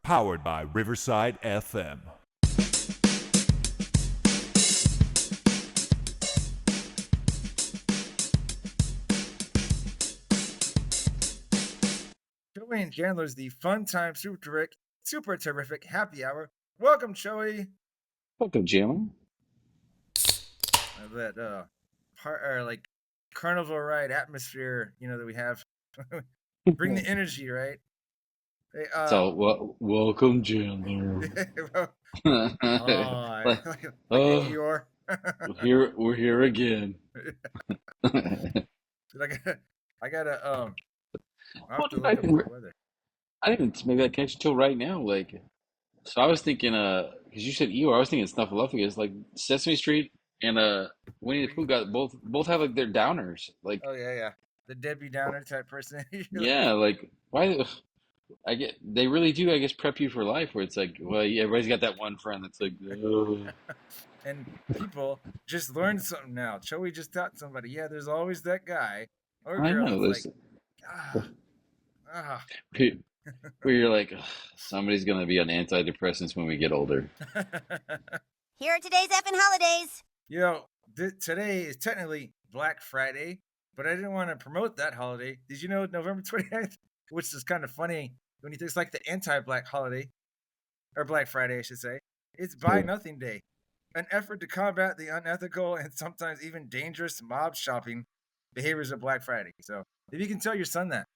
Powered by Riverside FM. Choey and Jandler's the Fun Time Super Terrific Happy Hour. Welcome, Choey. Welcome, Jim. That like carnival ride atmosphere, that we have. Bring the energy, right? Hey, So, welcome, Jandler. oh, like, like the oh, Eeyore. we're here again. I gotta I'll have Well, to dude, I look up the didn't, weather. I didn't make that connection till right now. So I was thinking, because you said Eeyore, I was thinking Snuffleupagus. Like Sesame Street and Winnie the Pooh got both have like their downers. Like, Oh yeah. The Debbie Downer type person. yeah, like why? I get they really do. I guess prep you for life, where it's like, well, yeah, everybody's got that one friend that's like, ugh. And people just learned something now. Choey just taught somebody, yeah, there's always that guy or I girl know that's like, this. ah, ah. Where you're like, "Ugh, somebody's gonna be on antidepressants when we get older." Here are today's effing holidays. Today is technically Black Friday, but I didn't want to promote that holiday. Did you know November 29th, which is kind of funny when you think it's like the anti-Black holiday, or Black Friday, I should say. It's Buy Yeah. Nothing Day, an effort to combat the unethical and sometimes even dangerous mob shopping behaviors of Black Friday. So if you can tell your son that,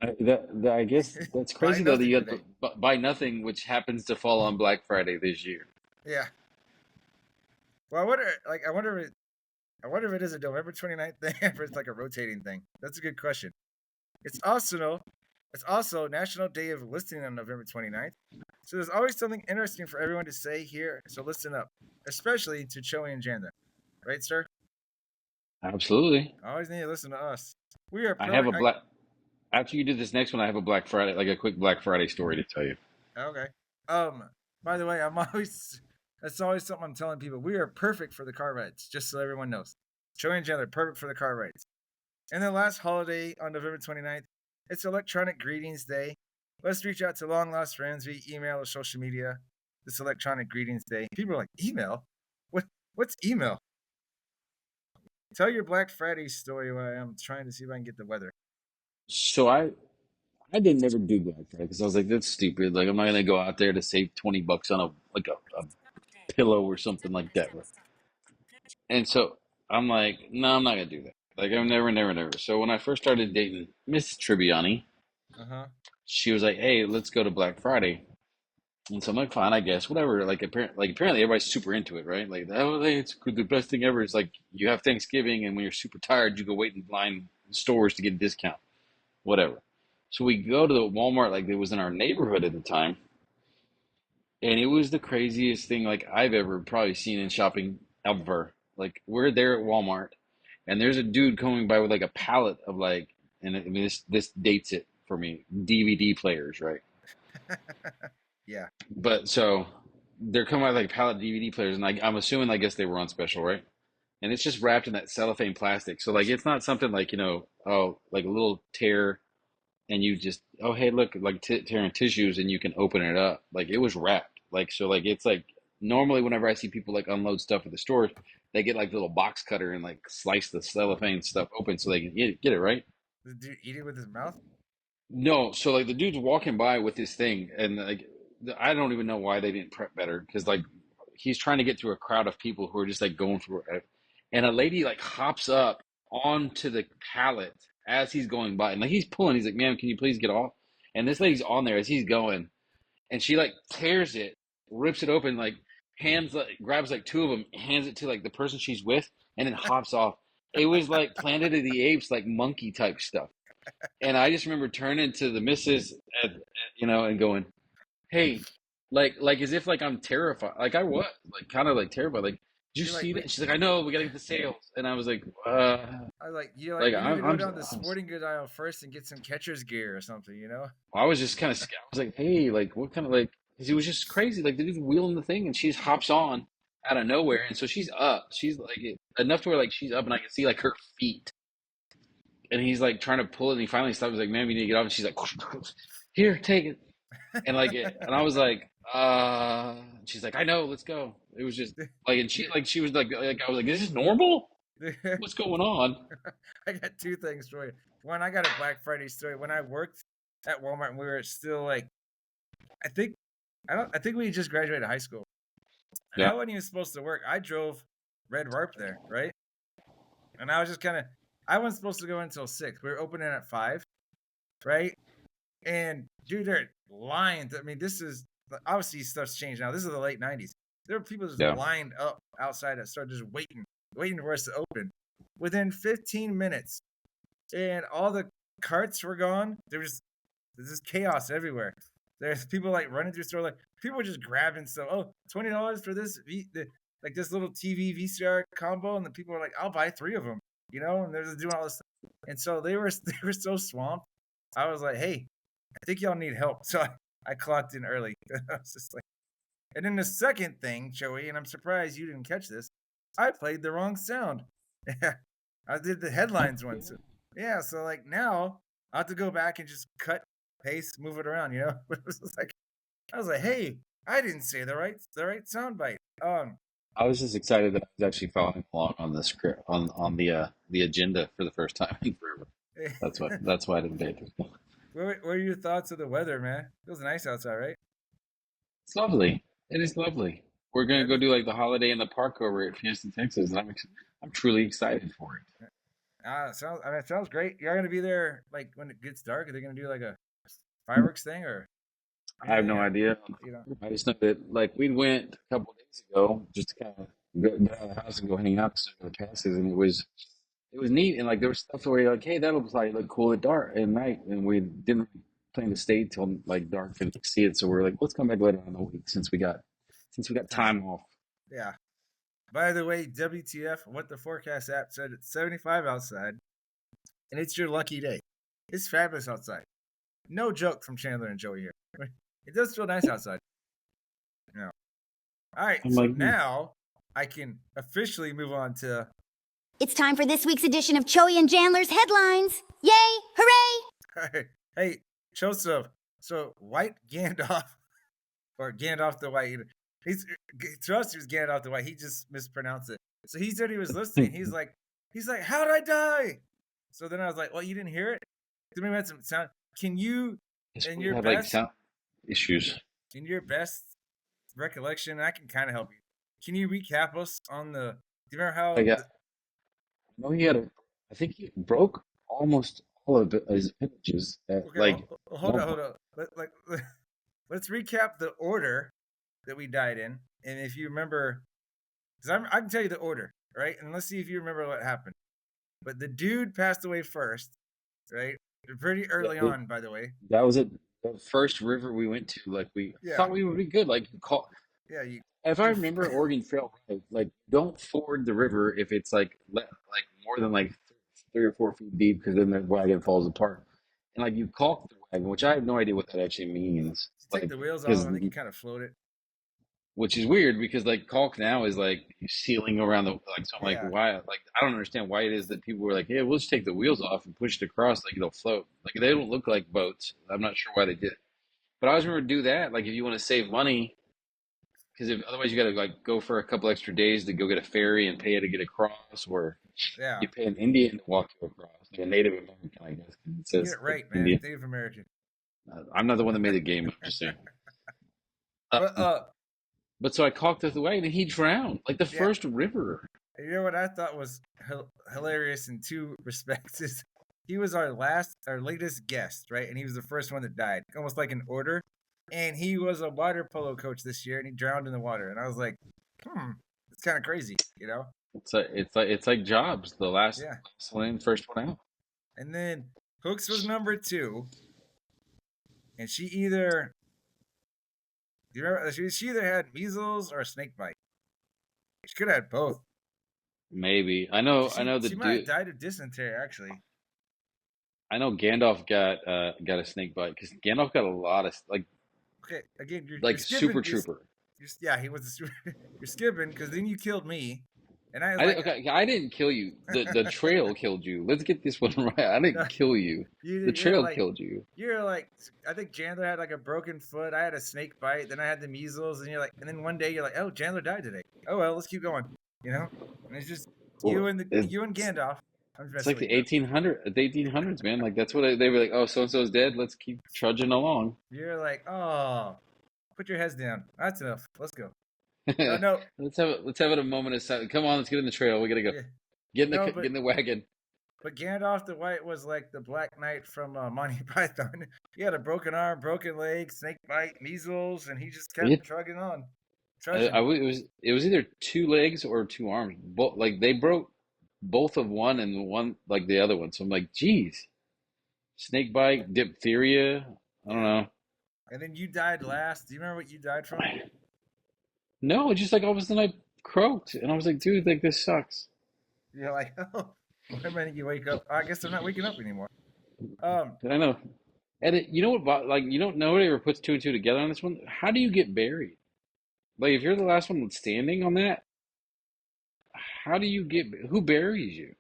I guess that's buy crazy though that nothing you got today. buy nothing, which happens to fall on Black Friday this year. Yeah. Well, I wonder if it is a November 29th thing or it's like a rotating thing. That's a good question. It's also National Day of Listening on November 29th. So there's always something interesting for everyone to say here. So listen up, especially to Choey and Janda. Right, sir? Absolutely. Always need to listen to us. We are I have a perfect. black. After you do this next one, I have a Black Friday, like a quick Black Friday story to tell you. Okay. By the way, that's always something I'm telling people. We are perfect for the car rides, just so everyone knows. Joey and Jen are perfect for the car rides. And the last holiday on November 29th, it's Electronic Greetings Day. Let's reach out to long lost friends via email or social media. This Electronic Greetings Day. People are like, email? What's email? Tell your Black Friday story while I'm trying to see if I can get the weather. So I didn't never do Black Friday because I was like, that's stupid. Like I'm not gonna go out there to save $20 on a pillow or something like that. And so I'm like, no, I'm not gonna do that. Like I'm never. So when I first started dating Miss Tribbiani, Uh huh. she was like, hey, let's go to Black Friday. And so I'm like, fine, I guess, whatever. Apparently everybody's super into it, right? Like, oh, hey, it's the best thing ever. It's like you have Thanksgiving, and when you're super tired, you go wait in line in stores to get a discount, whatever. So we go to the Walmart, like it was in our neighborhood at the time, and it was the craziest thing like I've ever probably seen in shopping ever. Like we're there at Walmart, and there's a dude coming by with like a pallet of like, and I mean this dates it for me, DVD players, right? Yeah. But so they're coming out like pallet DVD players, and I'm assuming I guess they were on special, right? And it's just wrapped in that cellophane plastic, so like it's not something like oh like a little tear, and you just oh hey look like tearing tissues, and you can open it up. Like it was wrapped, like so like it's like normally whenever I see people like unload stuff at the stores, they get like a little box cutter and like slice the cellophane stuff open so they can get it right. Did the dude eat it with his mouth? No, so like the dude's walking by with this thing, and like I don't even know why they didn't prep better because like he's trying to get through a crowd of people who are just like going through it, and a lady like hops up onto the pallet as he's going by, and like he's pulling, he's like, "Ma'am, can you please get off?" And this lady's on there as he's going, and she like tears it, rips it open, like hands like grabs like two of them, hands it to like the person she's with, and then hops off. It was like Planet of the Apes, like monkey type stuff. And I just remember turning to the missus, and going, "Hey," like as if like I'm terrified, like I was, like kind of like terrified. Like, did you You're like, see that? She's like, "I know, we gotta get the sales," and I was like, you're like, like we need to go down the I'm sporting goods aisle first and get some catcher's gear or something. I was just kind of scared. I was like, "Hey, like what kind of like?" Because it was just crazy. Like the dude's wheeling the thing, and she just hops on out of nowhere, and so she's up. She's like enough to where like she's up, and I can see like her feet. And he's like trying to pull it, and he finally stops. He's like, "Ma'am, you need to get off." And she's like, here, take it. And and I was like, she's like, I know, let's go. It was just and she was I was like, is this normal? What's going on? I got two things for you. One, I got a Black Friday story. When I worked at Walmart, and we were still like, I think we just graduated high school. And Yeah. I wasn't even supposed to work. I drove Red Warp there, right? And I was just I wasn't supposed to go until 6. We were opening at 5, right? And dude, they're lined. I mean, this is obviously stuff's changed now. This is the late 90s. There were people just lined up outside that started just waiting for us to open. Within 15 minutes, and all the carts were gone. There's just chaos everywhere. There's people like running through the store, like people were just grabbing stuff. Oh, $20 for this like this little TV VCR combo, and the people were like, "I'll buy 3 of them," and they're just doing all this stuff. And so they were so swamped. I was like, "Hey, I think y'all need help." So I clocked in early. I was just like, and then the second thing, Joey, and I'm surprised you didn't catch this. I played the wrong sound. I did the headlines once. Yeah, so like now I have to go back and just cut, paste, move it around. But it was just like I was like, hey, I didn't say the right soundbite. I was just excited that I was actually following along on the script on the agenda for the first time in forever. That's why I didn't pay attention. What are your thoughts of the weather, man? It was nice outside, right? It's lovely. It is lovely. We're gonna go do like the holiday in the park over at Fiesta, Texas, and I'm truly excited for it. It sounds great. You're gonna be there like when it gets dark. Are they gonna do like a fireworks thing or? I have no idea. I just know that like we went a couple of days ago just to kind of get out of the house and go hang out to the passes, and it was neat. And like there was stuff where you're like, hey, that'll probably look cool at dark at night, and we didn't plan to stay till like dark and see it. So we're like, let's come back later in the week since we got time off. Yeah. By the way, WTF, what the forecast app said, it's 75 outside, and it's your lucky day. It's fabulous outside. No joke from Chandler and Joey here. It does feel nice outside. Yeah. All right, so now I can officially move on to... It's time for this week's edition of Choey and Jandler's Headlines. Yay! Hooray! All right. Hey, Joseph, so White Gandalf, or Gandalf the White, to us, he was Gandalf the White. He just mispronounced it. So he said he was listening. He's like, how did I die? So then I was like, well, you didn't hear it? Then we had some sound. Can you, in your best, like sound issues, in your best recollection, I can kind of help you. Can you recap us on do you remember how? No, I think he broke almost all of his images. Hold on. Let's recap the order that we died in, and if you remember, because I can tell you the order, right? And let's see if you remember what happened. But the dude passed away first, right? Pretty early on, by the way. That was it. The first river we went to, like we thought we would be good. Like if I remember Oregon Trail right, like don't ford the river if it's like more than like 3 or 4 feet deep, because then the wagon falls apart. And like you caulk the wagon, which I have no idea what that actually means. Take the wheels off. I think you kind of float it. Which is weird because like caulk now is like sealing around the so I'm like why I don't understand why it is that people were like, yeah, we'll just take the wheels off and push it across, like it'll float. Like they don't look like boats. I'm not sure why they did it. But I always remember to do that, like if you want to save money, because otherwise you got to like go for a couple extra days to go get a ferry and pay to get across, or you pay an Indian to walk you across, like a Native American, I guess. It says, get it right, man. Indian. Native American. I'm not the one that made the game. I'm just saying. But so I caulked it away, and he drowned, like the first river. You know what I thought was hilarious in 2 respects is he was our latest guest, right? And he was the first one that died, almost like an order. And he was a water polo coach this year, and he drowned in the water. And I was like, it's kind of crazy, It's like Jobs, the last one in, first one out. And then Hooks was number 2, and she either. Do you remember? She either had measles or a snake bite. She could have had both. Maybe I know. She might have died of dysentery. Actually, I know Gandalf got a snake bite because Gandalf got a lot of like. Okay, again, you're like skipping, Super Trooper. He was. You're skipping because then you killed me, And I was like, Okay, I didn't kill you. The trail killed you. Let's get this one right. I didn't kill you. The you're trail like, killed you. you're like, I think Chandler had like a broken foot. I had a snake bite. Then I had the measles, and you're like, and then one day you're like, oh, Chandler died today. Oh well, let's keep going. You know, and it's just Well, you and Gandalf. I'm it's messing like with the you. 1800s, man. Like that's what they were like. Oh, so and so's dead. Let's keep trudging along. You're like, oh, put your heads down. That's enough. Let's go. Oh no, Let's have a moment of silence. Come on, let's get in the trail. We gotta go. yeah, Get no, in the wagon. but Gandalf the White was like the Black Knight from Monty Python. He had a broken arm, broken leg, snake bite, measles, and he just kept It, trugging on, I, trudging. it was either two legs or two arms. Both like they broke both of one and one like the other one. So I'm like, geez, snake bite, diphtheria. I don't Yeah. know. And then you died last. Do you remember what you died from? No, just like all of a sudden I croaked, and I was like, dude, like this sucks. You're like, oh, one minute you wake up. I guess I'm not waking up anymore. Um, I know. And you know what? Like you don't nobody ever puts two and two together on this one. How do you get buried? Like if you're the last one standing on that, how do you get? Who buries you?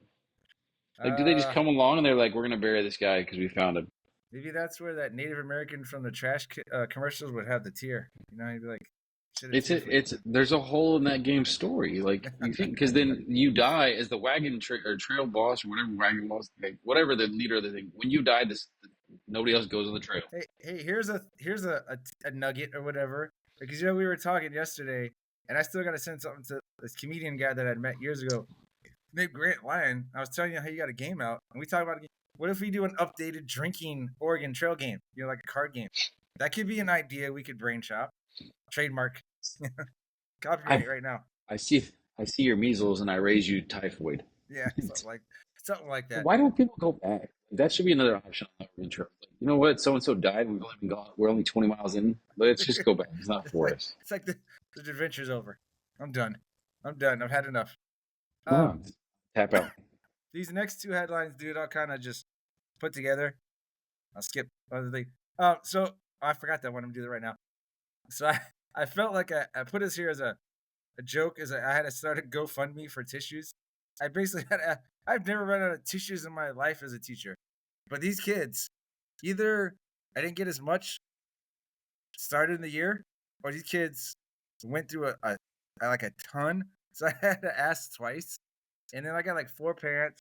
Like do they just uh, come along and they're like, we're gonna bury this guy because we found him? maybe that's where that Native American from the commercials would have the tear. You know, he'd be like, shed a tear for me. It's there's a hole in that game story. Like you think because then you die as the or trail boss or whatever wagon boss, like, whatever the leader of the thing. When you die, this nobody else goes on the trail. Hey, here's a nugget or whatever. Because you know we were talking yesterday, and I still got to send something to this comedian guy that I'd met years ago, named Grant Lyon. I was telling you how you got a game out, and we talked about a game. What if we do an updated drinking Oregon Trail game? You know, like a card game. That could be an idea we could brain shop, trademark, copyright I right now. I see I see your measles and I raise you typhoid. Yeah, something like that. Why don't people go back? That should be another option on the intro. Like, you know what? So and so died. We've only been gone. We're only 20 miles in. Let's just go back. It's not for us. It's like the adventure's over. I'm done. I'm done. I've had enough. Come Um, on, tap out. these next two headlines, dude, I'll kind of just put together. I'll skip other thing. So I forgot that one. I'm gonna do that right now. So I felt like I put this here as a joke. I had to start a GoFundMe for tissues. I basically I've never run out of tissues in my life as a teacher, but these kids, either I didn't get as much started in the year, or these kids went through like a ton. So I had to ask twice, and then I got like 4 parents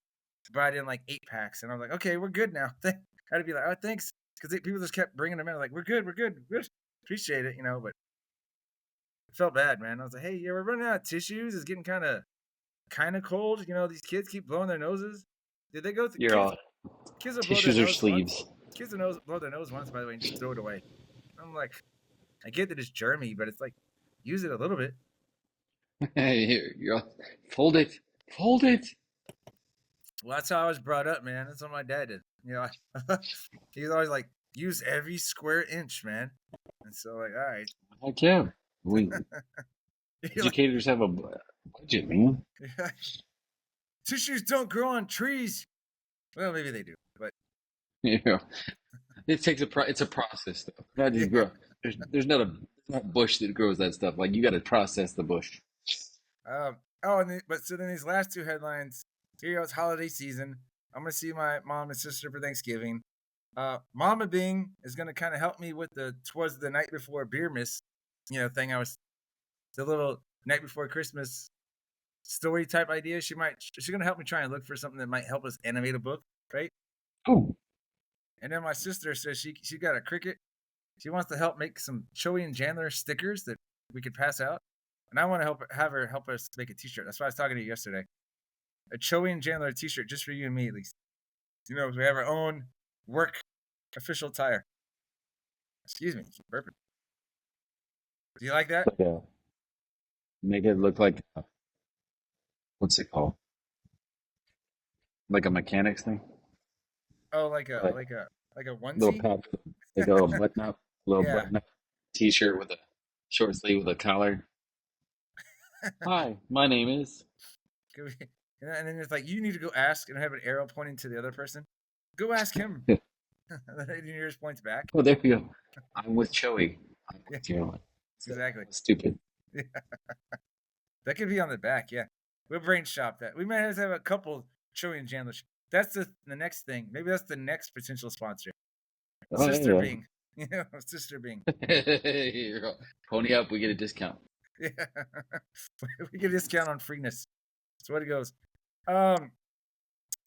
brought in like 8 packs, and I was like, okay, we're good now. I had to be like, oh, thanks, because people just kept bringing them in. Like, we're good, good, appreciate it, you know. But it felt bad, man. I was like, hey, yeah, we're running out of tissues. It's getting kind of cold. You know, these kids keep blowing their noses. Did they go through You're all kids will blow their tissues or nose once? sleeves. Kids will blow their nose once, by the way, and just throw it away. I'm like, I get that it's germy, but it's like, use it a little bit. Here, you're all, fold it, fold it. Well, that's how I was brought up, man. That's what my dad did. You know, he was always like, use every square inch, man. And so, like, all right. Heck yeah. We You're like, educators have a budget, man. tissues don't grow on trees. Well, maybe they do, but Yeah. It takes it's a process though. Not just yeah. grow. There's not a bush that grows that stuff. Like you got to process the bush. But so then these last two headlines. Here goes holiday season. I'm gonna see my mom and sister for Thanksgiving. Mama Bing is gonna kind of help me with the towards the night before beer miss, thing. The little night before Christmas story type idea. She's gonna help me try and look for something that might help us animate a book, right? Oh, And then my sister says she got a Cricut. She wants to help make some Choey and Jandler stickers that we could pass out. And I want to have her help us make a T-shirt. That's why I was talking to you yesterday. A Choey and Jandler T-shirt just for you and me, at least. We have our own work official attire. Excuse me, keep burping. Do you like that? like make it look like what's it called? Like a mechanics thing. Oh, like a Like little onesie? pop, like a little button up, Yeah. T-shirt with a short sleeve with a collar. Hi, my name is. And then it's like you need to go ask and have an arrow pointing to the other person. Go ask him. And then yours points back. Oh, there we go. I'm with Choey. I'm Yeah, with you. exactly. Stupid. That could be on the back, yeah. We'll brain shop that. We might have to have a couple Choey and Jandler. That's the next thing. Maybe that's the next potential sponsor. Oh, Sister yeah. Bing. Sister Bing. Pony up, we get a discount. Yeah. We get a discount on freeness. That's what it goes.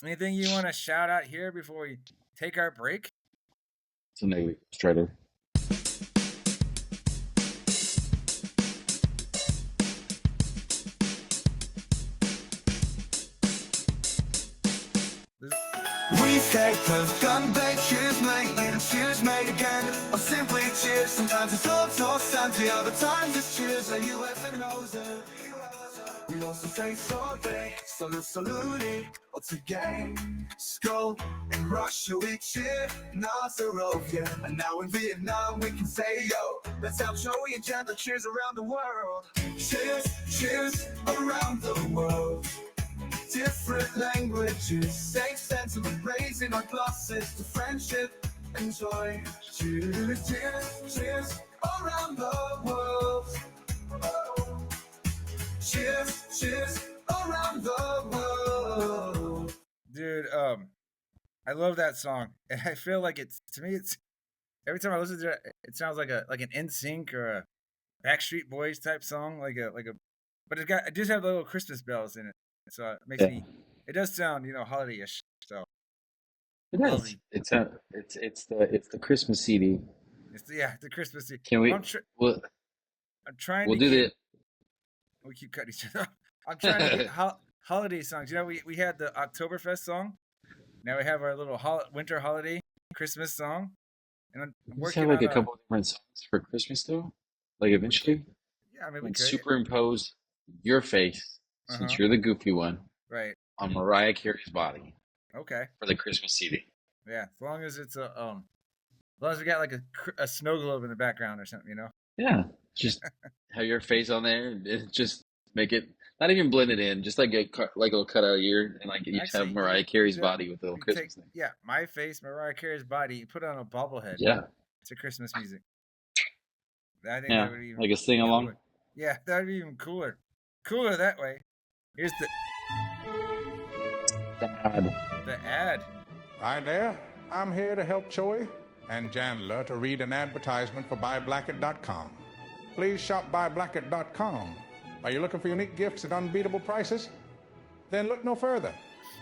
Anything you want to shout out here before we take our break? So maybe Strider. We say cause gunplay, cheers mate, and cheers mate again. Or simply cheers, sometimes it's so Santi, other times it's cheers, like US and Jose. We also say sorry, salute, or to gain. Skull in Russia we cheer, Nazarov, yeah. And now in Vietnam we can say yo. Let's have Choey and Jandler cheers around the world. Cheers around the world. Different languages, same sentiment, raising our glasses to friendship and joy. Cheers around the world. Cheers around the world. Dude, I love that song. And I feel like it's every time I listen to it, it sounds like an NSYNC or a Backstreet Boys type song, but it does have little Christmas bells in it. So it makes me. It does sound, holiday-ish. So it does. It's the Christmas CD. It's the Christmas. Can we? I'm trying. We'll to do get, the. We keep cutting each other off. I'm trying to get holiday songs. We had the Oktoberfest song. Now we have our little winter holiday Christmas song. And I'm Let's working have on a couple different songs for Christmas though. Like eventually. Yeah, I mean we and could. superimpose your face, since you're the goofy one, right, on Mariah Carey's body. Okay. For the Christmas CD. Yeah, as long as it's as long as we got like a snow globe in the background or something, Yeah, just have your face on there and just make it not even blend it in, just like a little cutout ear, and like you just have Mariah Carey's body with a little Christmas thing. Yeah, my face, Mariah Carey's body. You put it on a bobblehead. Yeah, it's a Christmas music. I think yeah, that would even like a sing along. Yeah, that would be even cooler. Cooler that way. Here's the ad. Hi there. I'm here to help Choey and Jandler to read an advertisement for buyblacket.com. Please shop buyblacket.com. Are you looking for unique gifts at unbeatable prices? Then look no further.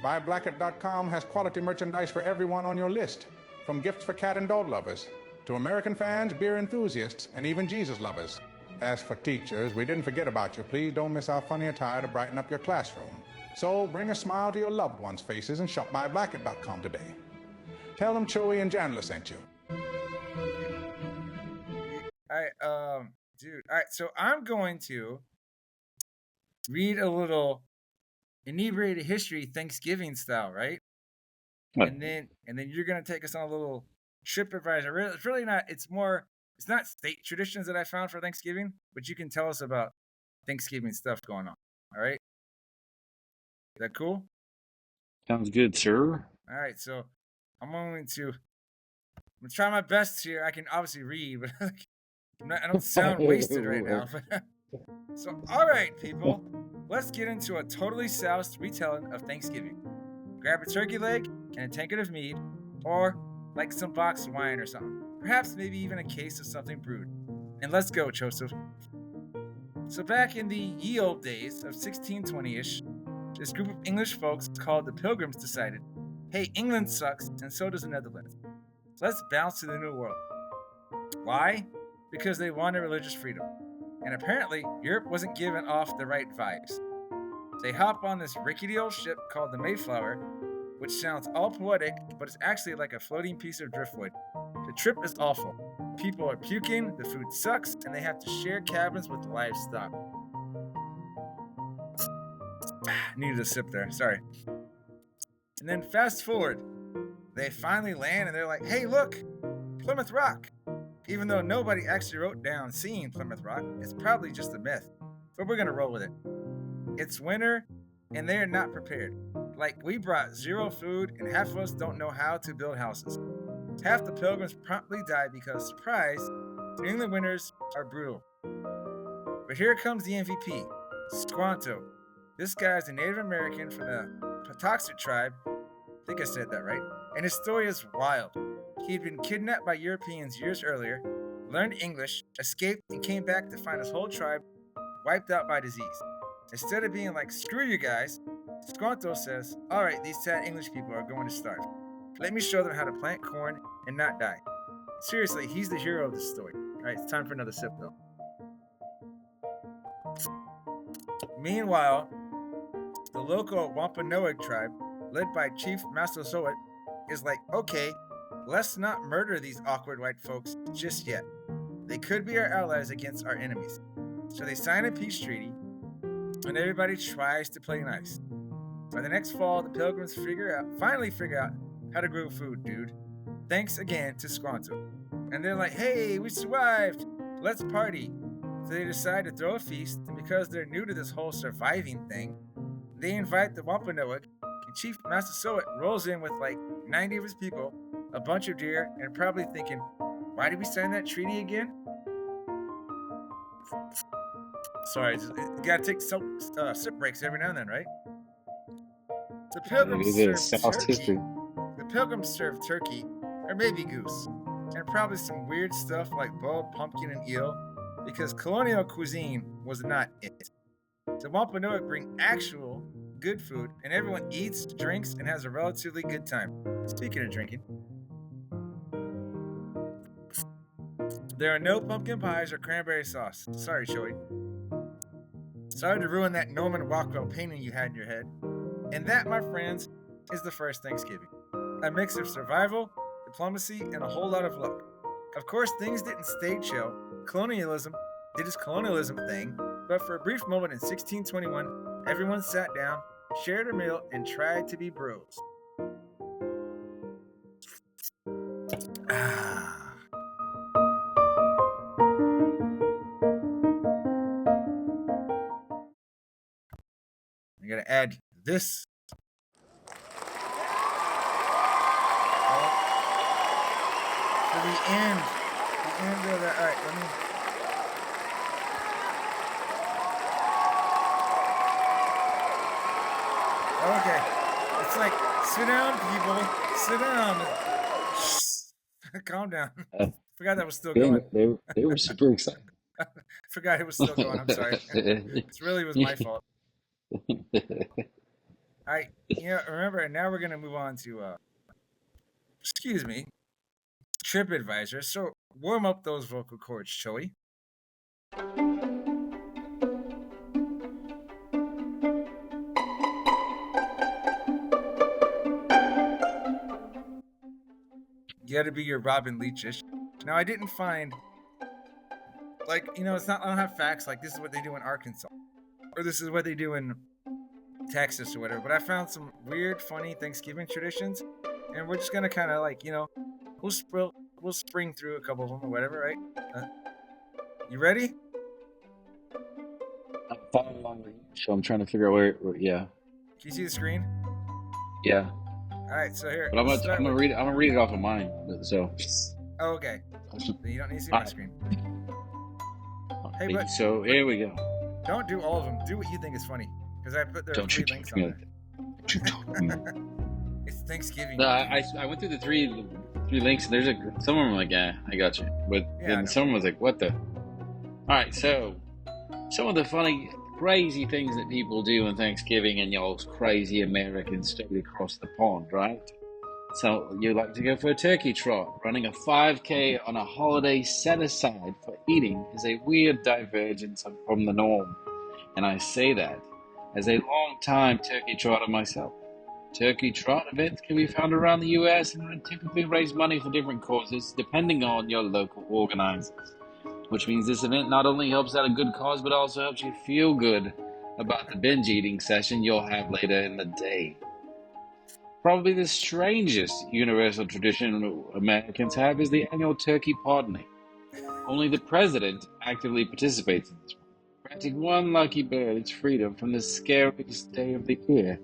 Buyblacket.com has quality merchandise for everyone on your list, from gifts for cat and dog lovers to American fans, beer enthusiasts, and even Jesus lovers. As for teachers, we didn't forget about you. Please don't miss our funny attire to brighten up your classroom. So bring a smile to your loved ones' faces and shop buyblacket.com today. Tell them Choey and Jandler sent you. All right, so I'm going to read a little Inebriated History Thanksgiving style, right? What? And then you're gonna take us on a little trip advisor. It's really not. It's not state traditions that I found for Thanksgiving, but you can tell us about Thanksgiving stuff going on. All right, is that cool? Sounds good, sir. All right, so I'm going to try my best here. I can obviously read, but I don't sound wasted right now. So, all right, people, let's get into a totally soused retelling of Thanksgiving. Grab a turkey leg and a tankard of mead, or like some boxed wine or something. Perhaps maybe even a case of something brewed. And let's go, Joseph. So back in the ye old days of 1620-ish, this group of English folks called the Pilgrims decided, hey, England sucks, and so does the Netherlands. So let's bounce to the New World. Why? Because they wanted religious freedom. And apparently, Europe wasn't giving off the right vibes. They hop on this rickety old ship called the Mayflower, which sounds all poetic, but it's actually like a floating piece of driftwood. The trip is awful. People are puking, the food sucks, and they have to share cabins with livestock. Needed a sip there, sorry. And then fast forward. They finally land and they're like, hey, look, Plymouth Rock. Even though nobody actually wrote down seeing Plymouth Rock, it's probably just a myth. But we're gonna roll with it. It's winter, and they're not prepared. Like, we brought zero food, and half of us don't know how to build houses. Half the pilgrims promptly die because, surprise, New England winters are brutal. But here comes the MVP, Squanto. This guy is a Native American from the Patuxet tribe. I think I said that right. And his story is wild. He'd been kidnapped by Europeans years earlier, learned English, escaped, and came back to find his whole tribe wiped out by disease. Instead of being like, screw you guys, Squanto says, alright, these sad English people are going to starve. Let me show them how to plant corn and not die. Seriously, he's the hero of this story. Alright, it's time for another sip though. Meanwhile, the local Wampanoag tribe, led by Chief Massasoit, is like, okay, let's not murder these awkward white folks just yet. They could be our allies against our enemies. So they sign a peace treaty, and everybody tries to play nice. By the next fall, the Pilgrims finally figure out how to grow food, dude. Thanks again to Squanto. And they're like, hey, we survived! Let's party! So they decide to throw a feast, and because they're new to this whole surviving thing, they invite the Wampanoag, and Chief Massasoit rolls in with like 90 of his people, a bunch of deer, and probably thinking, why did we sign that treaty again? Sorry, you gotta take sip breaks every now and then, right? The Pilgrims serve turkey. The Pilgrims serve turkey, or maybe goose, and probably some weird stuff like boiled pumpkin and eel, because colonial cuisine was not it. The Wampanoag bring actual good food, and everyone eats, drinks, and has a relatively good time. Speaking of drinking, there are no pumpkin pies or cranberry sauce. Sorry, Choey. Sorry to ruin that Norman Rockwell painting you had in your head. And that, my friends, is the first Thanksgiving. A mix of survival, diplomacy, and a whole lot of luck. Of course, things didn't stay chill. Colonialism did its colonialism thing, but for a brief moment in 1621, everyone sat down, shared a meal, and tried to be bros. I gotta add this. For the end of that. All right, let me. Okay, it's like sit down, people. Sit down. Calm down. Forgot that was still going. They were super excited. Forgot it was still going. I'm sorry. It really was my fault. Alright, remember, now we're gonna move on to TripAdvisor. So warm up those vocal cords, Choey. You gotta be your Robin Leachish. Now I didn't find it's not, I don't have facts like this is what they do in Arkansas. Or this is what they do in Texas or whatever, but I found some weird, funny Thanksgiving traditions, and we're just gonna kind of we'll spring through a couple of them or whatever, right? You ready? I'm following along, so I'm trying to figure out where. Yeah. Can you see the screen? Yeah. All right, so here. But I'm gonna read it. I'm gonna read it off of mine. So. Oh, okay. You don't need to see my screen. Hey, but so here we go. Don't do all of them. Do what you think is funny, because I put their 3 links on there. It's Thanksgiving. No, I went through the three links, and there's some of them like, yeah, I got you, but then someone was like, what the? All right, so some of the funny, crazy things that people do on Thanksgiving in y'all's crazy American state across the pond, right? So you like to go for a turkey trot. Running a 5K on a holiday set aside for eating is a weird divergence from the norm. And I say that as a long-time turkey trotter myself. Turkey trot events can be found around the U.S. and typically raise money for different causes depending on your local organizers. Which means this event not only helps out a good cause, but also helps you feel good about the binge eating session you'll have later in the day. Probably the strangest universal tradition Americans have is the annual turkey pardoning. Only the president actively participates in this one, granting one lucky bird its freedom from the scariest day of the year.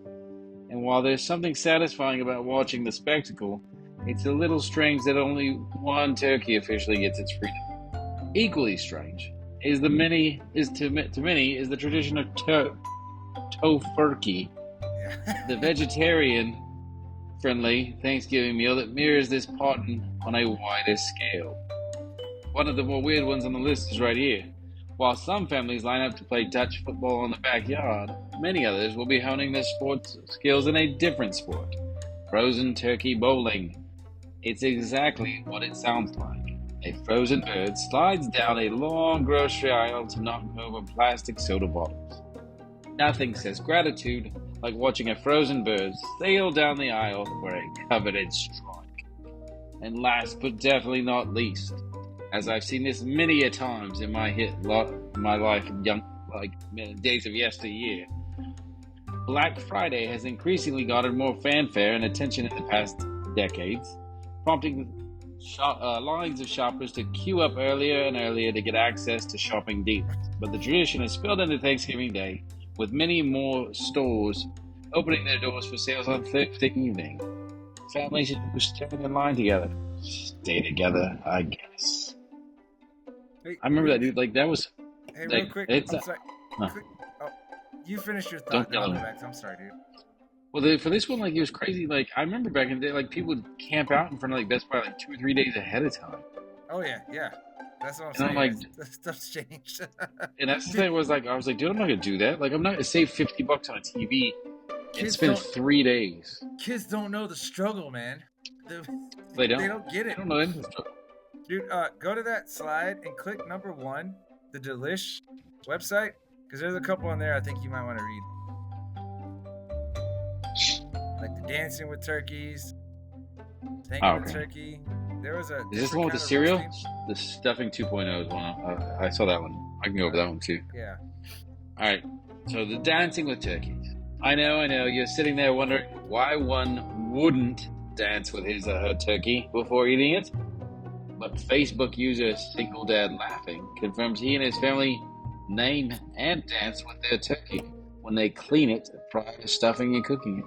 And while there's something satisfying about watching the spectacle, it's a little strange that only one turkey officially gets its freedom. Equally strange is to many is the tradition of tofurkey, Yeah. the vegetarian-friendly Thanksgiving meal that mirrors this pattern on a wider scale. One of the more weird ones on the list is right here. While some families line up to play touch football in the backyard, many others will be honing their sports skills in a different sport: frozen turkey bowling. It's exactly what it sounds like. A frozen bird slides down a long grocery aisle to knock over plastic soda bottles. Nothing says gratitude like watching a frozen bird sail down the aisle for a coveted strike. And last but definitely not least, as I've seen this many a times in my life, days of yesteryear, Black Friday has increasingly garnered more fanfare and attention in the past decades, prompting lines of shoppers to queue up earlier and earlier to get access to shopping deals. But the tradition has spilled into Thanksgiving Day, with many more stores opening their doors for sales on Thursday evening. Families who stand in line together stay together, I guess. Hey, I remember that, real- dude. Like that was Hey, like real quick. it's I'm sorry. huh. Oh, you finish your Don't thought, then I'll tell go me. back. I'm sorry, dude. Well, for this one, like it was crazy. Like I remember back in the day, like people would camp out in front of like Best Buy like 2 or 3 days ahead of time. Oh yeah, yeah. That's what I'm And saying. I'm like, That stuff's changed. and that's the thing was like, I was like, dude, I'm not gonna do that. Like I'm not gonna save $50 on a TV and Kids spend don't. 3 days. Kids don't know the struggle, man. They, They don't. they don't get They it, don't know anything. dude. Go to that slide and click number 1, the Delish website, because there's a couple in there I think you might want to read, like the dancing with turkeys, thanking the Okay. turkey. There was a. Is this the one with the cereal? The stuffing 2.0 is one. I saw that one. I can go over that one too. Yeah. All right. So the dancing with turkeys. I know. You're sitting there wondering why one wouldn't dance with his or her turkey before eating it. But Facebook user Single Dad Laughing confirms he and his family name and dance with their turkey when they clean it prior to stuffing and cooking it.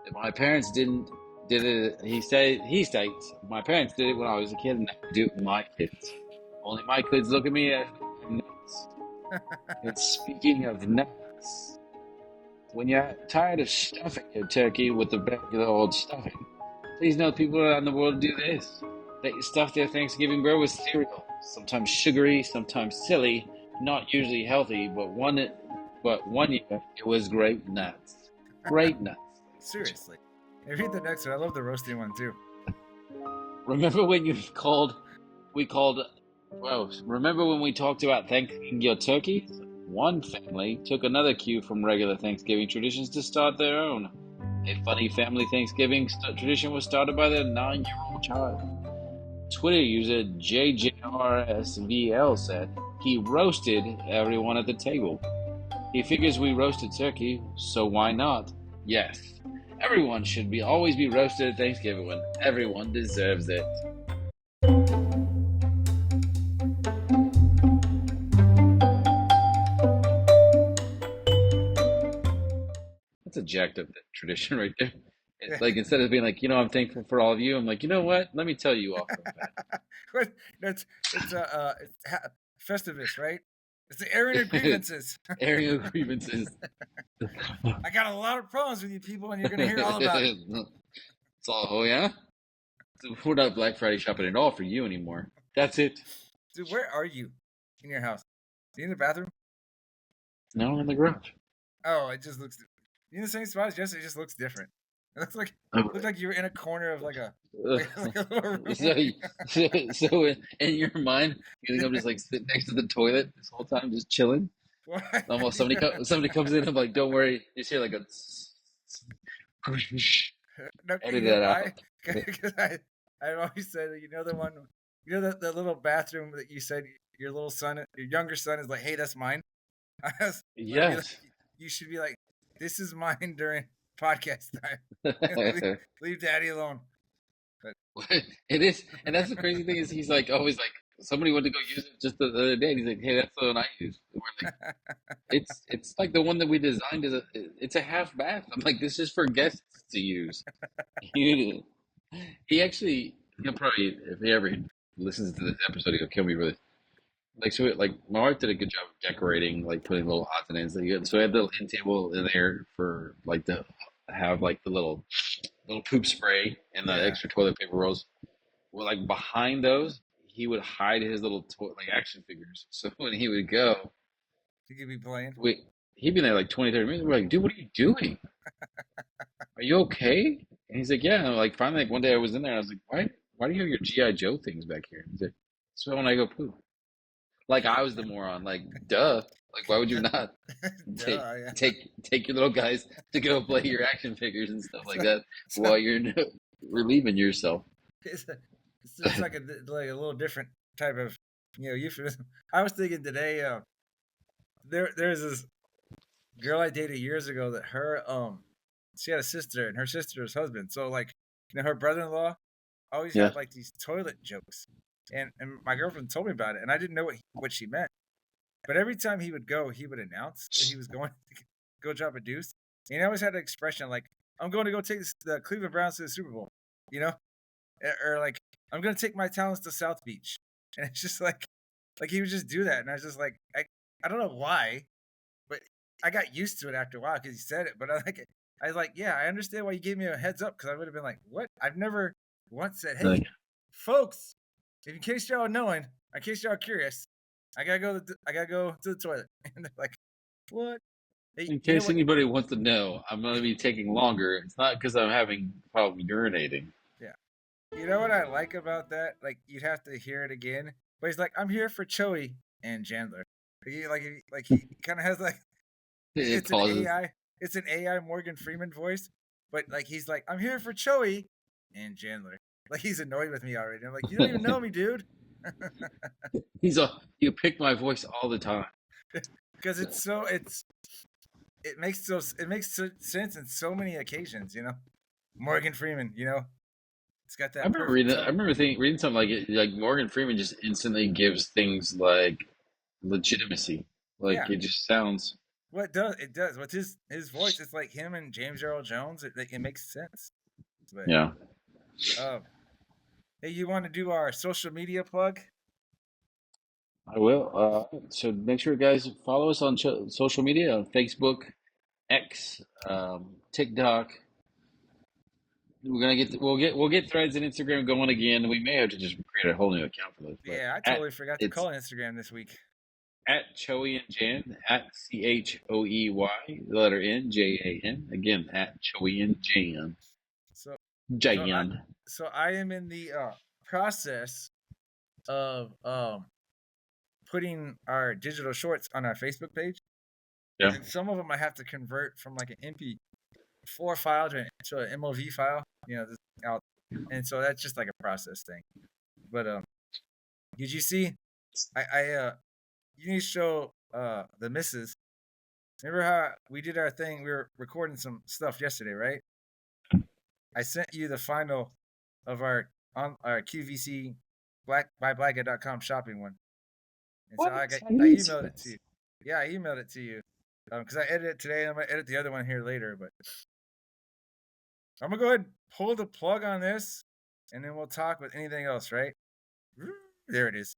If my parents did it, he states, my parents did it when I was a kid and I do it with my kids. Only my kids look at me as nuts. And speaking of nuts, when you're tired of stuffing your turkey with the regular old stuffing, please know people around the world do this. They stuff their Thanksgiving bread with cereal, sometimes sugary, sometimes silly, not usually healthy, but one year it was grape nuts. Grape nuts. Seriously. Hey, read the next one. I love the roasting one too. Remember when remember when we talked about thanking your turkeys? One family took another cue from regular Thanksgiving traditions to start their own. A funny family Thanksgiving tradition was started by their 9-year-old child. Twitter user JJRSVL said he roasted everyone at the table. He figures we roasted turkey, so why not? Yes, everyone should always be roasted at Thanksgiving when everyone deserves it. That's a jacked up tradition right there. It's like instead of being like, I'm thankful for all of you, I'm like, you know what? Let me tell you off the bat. It's Festivus, right? It's the airing of grievances. Airing of grievances. I got a lot of problems with you people, and you're gonna hear all about it. It's all, oh yeah? We're not Black Friday shopping at all for you anymore. That's it. Dude, where are you in your house? Are you in the bathroom? No, in the garage. Oh, it just looks. You in the same spot as yesterday? It just looks different. It looks like you were in a corner of like a little room. So in your mind, you think I'm just like sitting next to the toilet this whole time, just chilling? What? Almost somebody comes in, I'm like, don't worry, you just hear like a No, edit you know that why? out. Because I've always said that, the one, the little bathroom that you said your younger son is like, hey, that's mine. Yes. You should be like, this is mine during podcast time. leave daddy alone. But It is, and that's the crazy thing is he's like always like somebody went to go use it just the other day, and he's like, "Hey, that's the one I use." And we're like, "It's like the one that we designed it's a half bath." I'm like, "This is for guests to use." He actually, he'll probably if he ever listens to this episode, he'll kill me for this. Like so, like my wife did a good job of decorating, like putting little odds and ends. So I had the little end table in there for like to have like the little poop spray and the Yeah. extra toilet paper rolls. Well, like behind those, he would hide his little like action figures. So when he would go, You could be playing. we he'd be there like 20, 30 minutes. We're like, dude, what are you doing? Are you okay? And he's like, yeah. And like finally, like one day I was in there, and I was like, why do you have your GI Joe things back here? He's like, so when I go poop. Like I was the moron. Like, duh. Like, why would you not take Duh, yeah. take take your little guys to go play your action figures and stuff like that So, while you're relieving yourself? it's, it's like a little different type of euphemism. I was thinking today, there's this girl I dated years ago that she had a sister and her sister's husband. So like her brother-in-law always Yeah. had like these toilet jokes, and my girlfriend told me about it, and I didn't know what she meant. But every time he would go, he would announce that he was going to go drop a deuce. And he always had an expression like, "I'm going to go take the Cleveland Browns to the Super Bowl," you know, or like, "I'm going to take my talents to South Beach," and it's just like he would just do that, and I was just like, I don't know why, but I got used to it after a while because he said it. But I was like, yeah, I understand why you gave me a heads up because I would have been like, what? I've never once said, hey, Like, folks, in case y'all are knowing, in case y'all are curious, I gotta go to the toilet, and they're like, what? Hey, in you know case what? anybody wants to know, I'm going to be taking longer. It's not because I'm having problem urinating. Yeah, you know what I like about that? Like you'd have to hear it again, but he's like, I'm here for Choey and Jandler. He kind of has like It it's an pauses. AI. It's an AI Morgan Freeman voice, but like he's like, I'm here for Choey and Jandler. Like he's annoyed with me already. I'm like, you don't even know me, dude. You pick my voice all the time. Because it makes sense in so many occasions. Morgan Freeman. It's got I that remember perfect reading. I tone. remember reading something like it. Like Morgan Freeman just instantly gives things like legitimacy. Like Yeah. it just sounds. Well, it does. With his voice, it's like him and James Earl Jones. It makes sense. But Yeah, um, hey, you want to do our social media plug? I will. So make sure, guys, follow us on social media on Facebook, X, TikTok. We'll get Threads and Instagram going again. We may have to just create a whole new account for those. But Yeah, I at totally forgot to it's call Instagram this week. at Choey and Jan at Choey the letter N Jan again at Choey and Jan So, so I Jan. so I am in the process of putting our digital shorts on our Facebook page, Yeah, and some of them I have to convert from like an MP4 file to an MOV file. Out, and so that's just like a process thing. But did you see? I you need to show the missus. Remember how we did our thing? We were recording some stuff yesterday, right? I sent you the final of our QVC blackit.com shopping one. And so what? I need emailed it to you. Yeah, I emailed it to you. Because I edited it today. I'm gonna edit the other one here later, but I'm gonna go ahead and pull the plug on this, and then we'll talk with anything else, right? There it is.